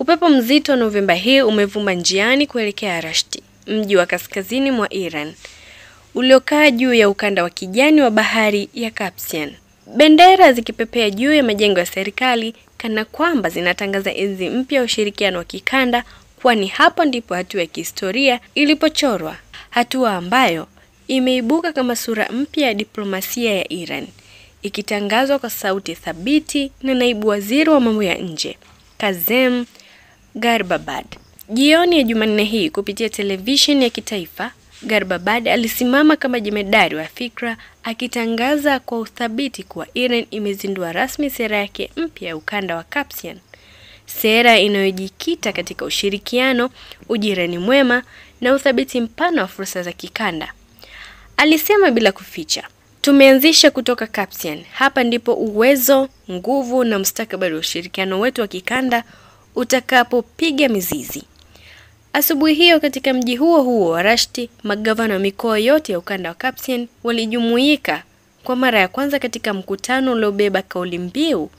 Upepo mzito Novemba hii umevuma njiani kuelekea Rashti, mji wa kaskazini mwa Iran, uliokaa juu ya ukanda wa kijani wa bahari ya Caspian. Bendera zikipepea juu ya majengo ya serikali kana kwamba zinatangaza enzi mpya ya ushirikiano wa kikanda, kwani hapo ndipo hatua ya kihistoria ilipochorwa, hatua ambayo imeibuka kama sura mpya ya diplomasia ya Iran, ikitangazwa kwa sauti thabiti na naibu waziri wa mambo ya nje Kazem Gharibabad. Jioni ya Jumanne hii kupitia television ya kitaifa, Gharibabad alisimama kama jemedari wa fikra, akitangaza kwa uthabiti kuwa Iran imezindua rasmi sera yake mpya ya ukanda wa Caspian, sera inayojikita katika ushirikiano, ujirani mwema na uthabiti mpana wa fursa za kikanda. Alisema bila kuficha, tumeanzisha kutoka Caspian. Hapa ndipo uwezo, nguvu na mustakabali wa ushirikiano wetu wa kikanda utakapopiga mizizi. Asubuhi hiyo katika mji huo huo wa Rashti, magavana wa mikoa yote ya ukanda wa Caspian walijumuika kwa mara ya kwanza katika mkutano uliobeba kauli mbiu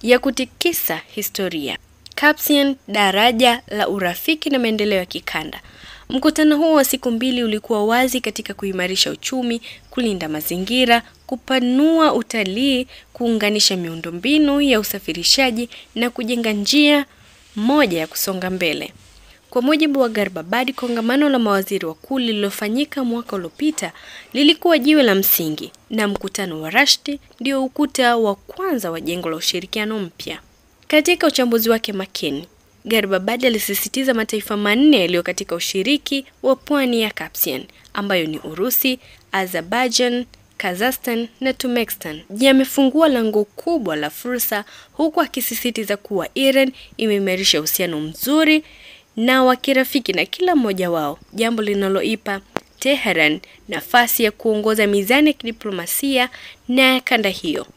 ya kutikisa historia, Caspian, daraja la urafiki na maendeleo ya kikanda. Mkutano huo wa siku mbili ulikuwa wazi katika kuimarisha uchumi, kulinda mazingira, kupanua utalii, kuunganisha miundombinu ya usafirishaji na kujenga njia moja ya kusonga mbele. Kwa mujibu wa Gharibabad, kongamano la mawaziri wakuu lililofanyika mwaka uliopita lilikuwa jiwe la msingi, na mkutano wa Rashti ndio ukuta wa kwanza wa jengo la ushirikiano mpya. Katika uchambuzi wake makini, Gharibabad alisisitiza mataifa manne yaliyo katika ushiriki wa pwani ya Caspian, ambayo ni Urusi, Azerbaijan, Kazakhstan na Turkmenistan, yamefungua lango kubwa la fursa, huku akisisitiza kuwa Iran imeimarisha uhusiano mzuri na wa kirafiki na kila mmoja wao, jambo linaloipa Tehran nafasi ya kuongoza mizani ya kidiplomasia na kanda hiyo.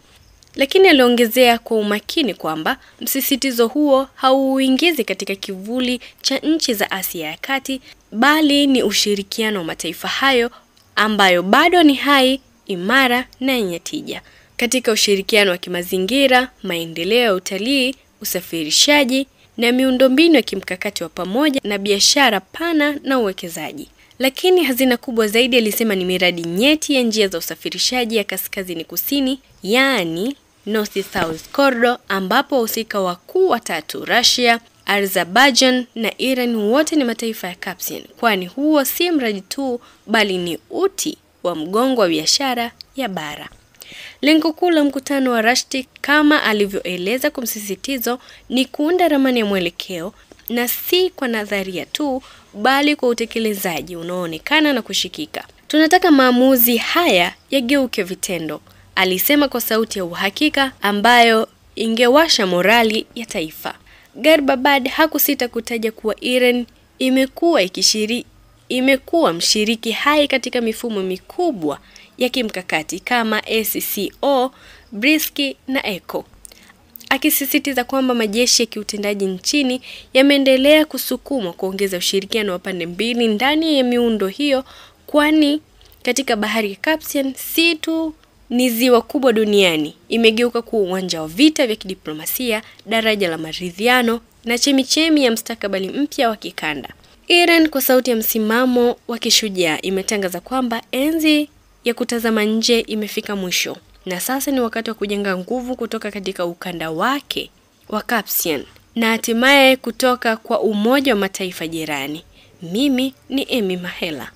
Lakini aliongezea kwa umakini kwamba msisitizo huo hauingizi katika kivuli cha nchi za Asia ya Kati, bali ni ushirikiano wa mataifa hayo ambayo bado ni hai, imara na yenye tija. Katika ushirikiano wa kimazingira, maendeleo ya utalii, usafirishaji na miundombinu ya kimkakati wa pamoja na biashara pana na uwekezaji. Lakini hazina kubwa zaidi alisema ni miradi nyeti ya njia za usafirishaji ya kaskazini kusini, yani North-South Corridor, ambapo wahusika wakuu watatu, Russia, Azerbaijan na Iran, wote ni mataifa ya Caspian, kwani huo si mradi tu bali ni uti wa mgongo wa biashara ya bara. Lengo kuu la mkutano wa Rashti, kama alivyoeleza kwa msisitizo, ni kuunda ramani ya mwelekeo, na si kwa nadharia tu bali kwa utekelezaji unaoonekana na kushikika. Tunataka maamuzi haya yageuke vitendo, alisema kwa sauti ya uhakika ambayo ingewasha morali ya taifa. Gharibabad hakusita kutaja kuwa Iran imekuwa mshiriki hai katika mifumo mikubwa ya kimkakati kama SCO, BRICS na ECO, akisisitiza kwamba majeshi ya kiutendaji nchini yameendelea kusukumwa kuongeza ushirikiano wa pande mbili ndani ya miundo hiyo, kwani katika bahari ya Caspian si tu ni ziwa kubwa duniani, imegeuka kuwa uwanja wa vita vya kidiplomasia, daraja la maridhiano na chemichemi ya mustakabali mpya wa kikanda. Iran kwa sauti ya msimamo wa kishujaa imetangaza kwamba enzi ya kutazama nje imefika mwisho, na sasa ni wakati wa kujenga nguvu kutoka katika ukanda wake wa Caspian na hatimaye kutoka kwa Umoja wa Mataifa jirani. Mimi ni Emi Mahela.